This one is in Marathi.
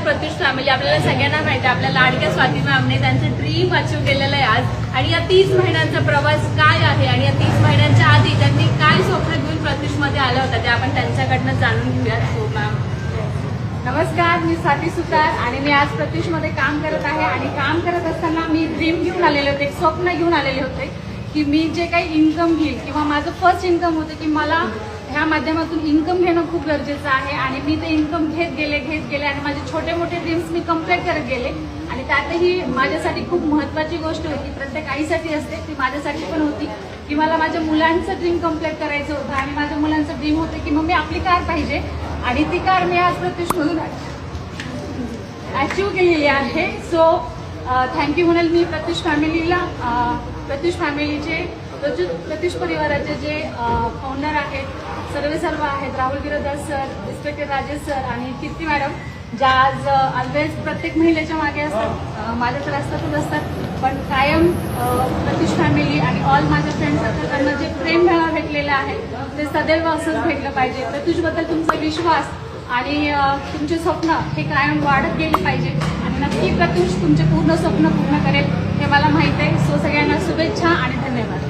प्रत्युष फॅमिली. आपल्याला सगळ्यांना माहिती आहे आपल्या लाडक्या स्वाती मॅमने त्यांचं ड्रीम अचीव केलेलं आहे आज. आणि या 30 महिन्यांचा प्रवास काय आहे आणि या 30 महिन्यांच्या आधी त्यांनी काय स्वप्न घेऊन प्रत्युषमध्ये आलं होतं ते आपण त्यांच्याकडनं जाणून घेऊया. सो मॅम नमस्कार, मी स्वाती सुतार आणि मी आज प्रत्युषमध्ये काम करत आहे. आणि काम करत असताना मी ड्रीम घेऊन आलेले होते, एक स्वप्न घेऊन आलेले होते की मी जे काही इन्कम घेईल किंवा माझं फर्स्ट इन्कम होतं की मला ह्या माध्यमातून इन्कम घेणं खूप गरजेचं आहे. आणि मी ते इन्कम घेत गेले आणि माझे छोटे मोठे ड्रीम्स मी कम्प्लीट करत गेले. आणि त्यातही माझ्यासाठी खूप महत्त्वाची गोष्ट होती, प्रत्येक आईसाठी असते ती, माझ्यासाठी पण होती की मला माझ्या मुलांचं ड्रीम कम्प्लीट करायचं होतं. आणि माझ्या मुलांचं ड्रीम होतं की मम्मी आपली कार पाहिजे. आणि ती कार मी आज प्रत्युषमधून अचीव केलेली आहे. सो थँक्यू म्हणेल मी प्रत्युष फॅमिलीला, प्रत्युष फॅमिलीचे, प्रत्युष परिवाराचे जे फाउंडर आहेत, सर्व आहेत, Rahul Girodhar sir, respected Rajesh sir आणि कीर्ती मॅडम, ज्या आज ऑलवेज प्रत्येक महिलेच्या मागे असतात. माझ्या तर असतातच, पण कायम प्रत्युष फॅमिली आणि ऑल माझ्या फ्रेंड्स असतात त्यांना जे प्रेम भेटलेलं आहे ते सदैव असंच भेटलं पाहिजे. प्रत्युषबद्दल तुमचा विश्वास आणि तुमचे स्वप्न हे कायम वाढत गेले पाहिजे. आणि नक्की प्रत्युष तुमचे पूर्ण स्वप्न पूर्ण करेल हे मला माहिती आहे. सो सगळ्यांना शुभेच्छा आणि धन्यवाद.